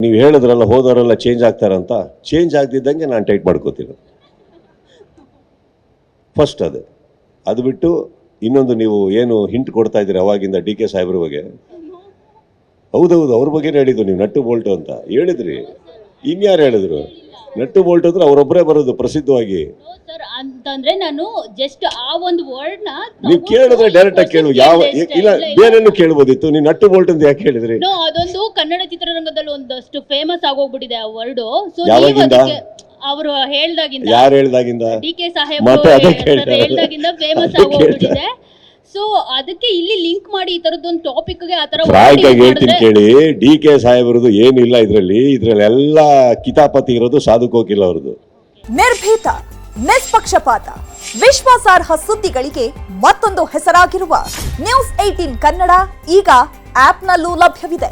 ನೀವು ಹೇಳಿದ್ರಲ್ಲ ಹೋದವರೆಲ್ಲ change ಆಗ್ತಾರಂತ, change ಆಗದಿದ್ದಂಗೆ ನಾನು ಟೈಟ್ ಮಾಡ್ಕೋತೀನಿ. ಫಸ್ಟ್ ಅದು ಬಿಟ್ಟು ಇನ್ನೊಂದು ನೀವು ಏನು ಹಿಂಟ್ ಕೊಡ್ತಾ ಇದ್ದೀರಿ ಅವಾಗಿಂದ ಡಿ ಕೆ ಸಾಹೇಬ್ರ ಬಗ್ಗೆ. ಹೌದೌದು, ಅವ್ರ ಬಗ್ಗೆನೇ ಹೇಳಿದ್ದು ನೀವು, ನಟ್ಟು ಬೋಲ್ಟು ಅಂತ ಹೇಳಿದ್ರಿ. ಇನ್ಯಾರು ಹೇಳಿದ್ರು? ನಟ್ಟು ಬೋಲ್ಟ್ ಅಂದ್ರೆ ಅವರೊಬ್ಬರೇ ಬರೋದು ಪ್ರಸಿದ್ಧವಾಗಿ. ಅಂತಂದ್ರೆ ನಾನು ಜಸ್ಟ್ ಆ ಒಂದು ವರ್ಡ್ ನ ನೀವು ಕೇಳಿದ್ರೆ ಡೈರೆಕ್ಟ್ ಆಗಿ ಕೇಳು. ಯಾವ ಇಲ್ಲ ಬೇರೆನ್ನು ಕೇಳಬಹುದಿತ್ತು, ನೀವು ನಟ್ಟು ಬೋಲ್ಟ್ ಅಂತ ಯಾಕೆ ಹೇಳಿದ್ರಿ? ಅದೊಂದು ಕನ್ನಡ ಚಿತ್ರರಂಗದಲ್ಲಿ ಒಂದಷ್ಟು ಫೇಮಸ್ ಆಗೋಗ್ಬಿಟ್ಟಿದೆ ಆ ವರ್ಡ್. ಸೊ ಯಾವಾಗಿಂದ? ಅವರು ಹೇಳ್ದಾಗಿಂದ, ಯಾರು ಹೇಳ್ದಾಗಿಂದ? ಡಿ ಕೆ ಸಾಹೇಬ್ ಹೇಳ್ದಾಗಿಂದ ಫೇಮಸ್ ಆಗೋಗ್ಬಿಟ್ಟಿದೆ. ಸೊ ಅದಕ್ಕೆ ಇಲ್ಲಿ ಲಿಂಕ್ ಮಾಡಿ ಈ ತರದೊಂದು ಟಾಪಿಕ್ ಗೆ ಆತರ ಹೇಳ್ತೀನಿ ಕೇಳಿ. ಡಿ ಕೆ ಸಾಹೇಬ್ರದ್ದು ಏನಿಲ್ಲ ಇದ್ರಲ್ಲಿ ಎಲ್ಲ ಕಿತಾಪತಿ ಇರೋದು ಸಾಧು ಕೋಕಿಲ ಅವ್ರದ್ದು. ನಿರ್ಭೀತ, ನಿಷ್ಪಕ್ಷಪಾತ, ವಿಶ್ವಾಸಾರ್ಹ ಸುದ್ದಿಗಳಿಗೆ ಮತ್ತೊಂದು ಹೆಸರಾಗಿರುವ ನ್ಯೂಸ್ 18 ಕನ್ನಡ ಈಗ ಆಪ್ನಲ್ಲೂ ಲಭ್ಯವಿದೆ.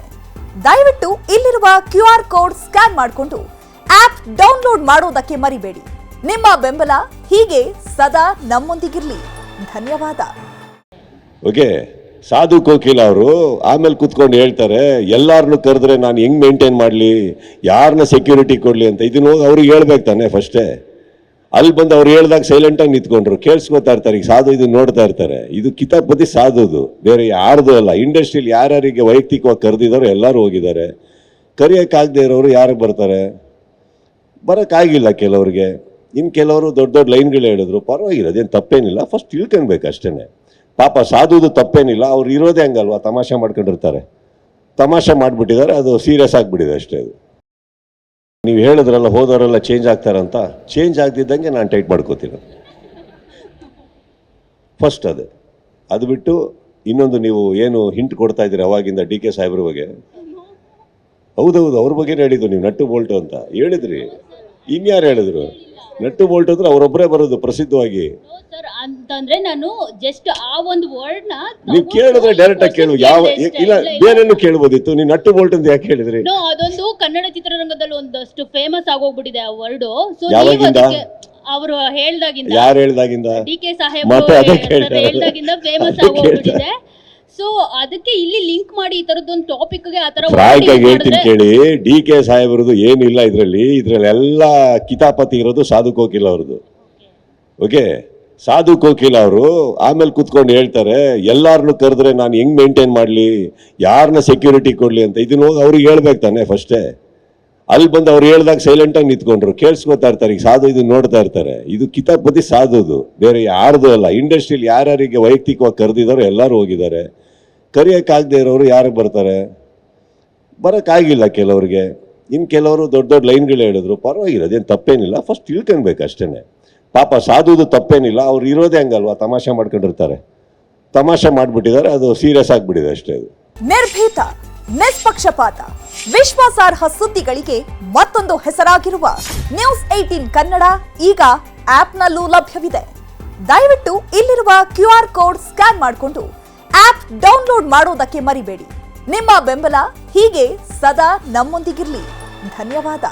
ದಯವಿಟ್ಟು ಇಲ್ಲಿರುವ QR ಕೋಡ್ ಸ್ಕ್ಯಾನ್ ಮಾಡಿಕೊಂಡು ಆಪ್ ಡೌನ್ಲೋಡ್ ಮಾಡೋದಕ್ಕೆ ಮರಿಬೇಡಿ. ನಿಮ್ಮ ಬೆಂಬಲ ಹೀಗೆ ಸದಾ ನಮ್ಮೊಂದಿಗಿರ್ಲಿ. ಧನ್ಯವಾದ. ಓಕೆ, ಸಾಧು ಕೋಕಿಲ ಅವರು ಆಮೇಲೆ ಕುತ್ಕೊಂಡು ಹೇಳ್ತಾರೆ ಎಲ್ಲಾರನ್ನು ಕರೆದ್ರೆ ನಾನು ಹೆಂಗ್ ಮೇಂಟೈನ್ ಮಾಡಲಿ, ಯಾರನ್ನ ಸೆಕ್ಯೂರಿಟಿ ಕೊಡಲಿ ಅಂತ. ಇದನ್ನ ಹೋಗಿ ಅವ್ರಿಗೆ ಹೇಳ್ಬೇಕು ತಾನೆ ಫಸ್ಟೇ. ಅಲ್ಲಿ ಬಂದು ಅವ್ರು ಹೇಳ್ದಾಗ ಸೈಲೆಂಟಾಗಿ ನಿಂತ್ಕೊಂಡ್ರು, ಕೇಳಿಸ್ಕೊತಾ ಇರ್ತಾರೆ. ಈಗ ಸಾಧು ಇದನ್ನ ನೋಡ್ತಾ ಇರ್ತಾರೆ. ಇದು ಕಿತಾಪತಿ ಸಾಧುದು, ಬೇರೆ ಯಾರ್ದು ಅಲ್ಲ. ಇಂಡಸ್ಟ್ರಿಯಲ್ಲಿ ಯಾರ್ಯಾರಿಗೆ ವೈಯಕ್ತಿಕವಾಗಿ ಕರೆದಿದ್ದಾರೋ ಎಲ್ಲರೂ ಹೋಗಿದ್ದಾರೆ. ಕರೆಯೋಕ್ಕಾಗದೇ ಇರೋರು ಯಾರು ಬರ್ತಾರೆ? ಬರೋಕ್ಕಾಗಿಲ್ಲ ಕೆಲವ್ರಿಗೆ. ಇನ್ನು ಕೆಲವರು ದೊಡ್ಡ ದೊಡ್ಡ ಲೈನ್ಗಳು ಹೇಳಿದ್ರು, ಪರವಾಗಿಲ್ಲ, ಅದೇನು ತಪ್ಪೇನಿಲ್ಲ. ಫಸ್ಟ್ ತಿಳ್ಕೊಳ್ಬೇಕು ಅಷ್ಟೇ. ಪಾಪ ಸಾಧುದು ತಪ್ಪೇನಿಲ್ಲ, ಅವ್ರು ಇರೋದೇ ಹಂಗಲ್ವಾ, ತಮಾಷೆ ಮಾಡ್ಕೊಂಡಿರ್ತಾರೆ. ತಮಾಷೆ ಮಾಡಿಬಿಟ್ಟಿದ್ದಾರೆ, ಅದು ಸೀರಿಯಸ್ ಆಗಿಬಿಟ್ಟಿದೆ ಅಷ್ಟೇ. ಅದು ನೀವು ಹೇಳಿದ್ರಲ್ಲ ಹೋದವರೆಲ್ಲ ಚೇಂಜ್ ಆಗ್ತಾರಂತ, ಚೇಂಜ್ ಆಗದಿದ್ದಂಗೆ ನಾನು ಟೈಟ್ ಮಾಡ್ಕೋತೀನಿ. ಫಸ್ಟ್ ಅದು ಬಿಟ್ಟು ಇನ್ನೊಂದು ನೀವು ಏನು ಹಿಂಟ್ ಕೊಡ್ತಾ ಇದ್ದೀರಿ ಅವಾಗಿಂದ ಡಿ ಕೆ ಸಾಹೇಬ್ರ ಬಗ್ಗೆ. ಹೌದೌದು, ಅವ್ರ ಬಗ್ಗೆನೇ ಹೇಳಿದ್ದು ನೀವು, ನಟ್ಟು ಬೋಲ್ಟು ಅಂತ ಹೇಳಿದ್ರಿ. ಇನ್ಯಾರು ಹೇಳಿದ್ರು? ನಟ್ಟು ಬೋಲ್ಟ್ ಅಂದ್ರೆ ಅವರೊಬ್ಬರೇ ಬರೋದು ಪ್ರಸಿದ್ಧವಾಗಿ. ಅಂತಂದ್ರೆ ನಾನು ಜಸ್ಟ್ ಆ ಒಂದು ವರ್ಡ್ ನ ನೀವು ಕೇಳಿದ್ರೆ ಡೈರೆಕ್ಟ್ ಆಗಿ ಕೇಳು. ಯಾವ ಇಲ್ಲ ಬೇರೆನ್ನು ಕೇಳಬಹುದಿತ್ತು, ನೀವು ನಟ್ಟು ಬೋಲ್ಟ್ ಅಂತ ಯಾಕೆ ಹೇಳಿದ್ರಿ? ಅದೊಂದು ಕನ್ನಡ ಚಿತ್ರರಂಗದಲ್ಲಿ ಒಂದಷ್ಟು ಫೇಮಸ್ ಆಗೋಗ್ಬಿಟ್ಟಿದೆ ಆ ವರ್ಡ್. ಸೊ ಯಾವಾಗಿಂದ? ಅವರು ಹೇಳ್ದಾಗಿಂದ, ಯಾರು ಹೇಳ್ದಾಗಿಂದ? ಡಿ ಕೆ ಸಾಹೇಬ್ ಹೇಳ್ದಾಗಿಂದ ಫೇಮಸ್ ಆಗೋಗ್ಬಿಟ್ಟಿದೆ. ಸೊ ಅದಕ್ಕೆ ಇಲ್ಲಿ ಲಿಂಕ್ ಮಾಡಿ ಈ ತರದೊಂದು ಟಾಪಿಕ್ ಗೆ ಆತರ ಹೇಳ್ತೀನಿ ಕೇಳಿ. ಡಿ ಕೆ ಸಾಹೇಬ್ರದ್ದು ಏನಿಲ್ಲ ಇದ್ರಲ್ಲಿ ಎಲ್ಲ ಕಿತಾಪತಿ ಇರೋದು ಸಾಧು ಕೋಕಿಲ ಅವ್ರದ್ದು. ಓಕೆ, ಸಾಧು ಕೋಕಿಲ ಅವರು ಆಮೇಲೆ ಕುತ್ಕೊಂಡು ಹೇಳ್ತಾರೆ ಎಲ್ಲಾರನ್ನು ಕರೆದ್ರೆ ನಾನು ಹೆಂಗ್ ಮೇಂಟೈನ್ ಮಾಡಲಿ, ಯಾರನ್ನ ಸೆಕ್ಯೂರಿಟಿ ಕೊಡಲಿ ಅಂತ. ಇದನ್ನ ಹೋಗಿ ಅವ್ರಿಗೆ ಹೇಳ್ಬೇಕು ತಾನೆ ಫಸ್ಟೇ. ಅಲ್ಲಿ ಬಂದು ಅವ್ರು ಹೇಳ್ದಾಗ ಸೈಲೆಂಟಾಗಿ ನಿಂತ್ಕೊಂಡ್ರು, ಕೇಳಿಸ್ಕೊತಾ ಇರ್ತಾರೆ. ಈಗ ಸಾಧು ಇದನ್ನ ನೋಡ್ತಾ ಇರ್ತಾರೆ. ಇದು ಕಿತಾಪತಿ ಸಾಧುದು, ಬೇರೆ ಯಾರ್ದು ಅಲ್ಲ. ಇಂಡಸ್ಟ್ರಿಯಲ್ಲಿ ಯಾರ್ಯಾರಿಗೆ ವೈಯಕ್ತಿಕವಾಗಿ ಕರೆದಿದ್ದಾರೋ ಎಲ್ಲರೂ ಹೋಗಿದ್ದಾರೆ. ಕರೆಯೋಕ್ಕಾಗದೇ ಇರೋರು ಯಾರು ಬರ್ತಾರೆ? ಬರೋಕ್ಕಾಗಿಲ್ಲ ಕೆಲವ್ರಿಗೆ. ಇನ್ನು ಕೆಲವರು ದೊಡ್ಡ ದೊಡ್ಡ ಲೈನ್ಗಳು ಹೇಳಿದ್ರು, ಪರವಾಗಿಲ್ಲ, ಅದೇನು ತಪ್ಪೇನಿಲ್ಲ. ಫಸ್ಟ್ ತಿಳ್ಕೊಳ್ಬೇಕು ಅಷ್ಟೇ. ಪಾಪ ಸಾಧುದು ತಪ್ಪೇನಿಲ್ಲ, ಅವ್ರು ಇರೋದೇ ಹಂಗಲ್ವಾ, ತಮಾಷೆ ಮಾಡ್ಕೊಂಡಿರ್ತಾರೆ. ತಮಾಷೆ ಮಾಡಿಬಿಟ್ಟಿದ್ದಾರೆ, ಅದು ಸೀರಿಯಸ್ ಆಗಿಬಿಟ್ಟಿದೆ ಅಷ್ಟೇ. ಅದು ನಿರ್ಭೀತ, ನಿಷ್ಪಕ್ಷಪಾತ, ವಿಶ್ವಾಸಾರ್ಹ ಸುದ್ದಿಗಳಿಗೆ ಮತ್ತೊಂದು ಹೆಸರಾಗಿರುವ ನ್ಯೂಸ್ 18 ಕನ್ನಡ ಈಗ ಆಪ್ನಲ್ಲೂ ಲಭ್ಯವಿದೆ. ದಯವಿಟ್ಟು ಇಲ್ಲಿರುವ QR ಕೋಡ್ ಸ್ಕ್ಯಾನ್ ಮಾಡಿಕೊಂಡು ಆಪ್ ಡೌನ್ಲೋಡ್ ಮಾಡೋದಕ್ಕೆ ಮರಿಬೇಡಿ. ನಿಮ್ಮ ಬೆಂಬಲ ಹೀಗೆ ಸದಾ ನಮ್ಮೊಂದಿಗಿರ್ಲಿ. ಧನ್ಯವಾದ.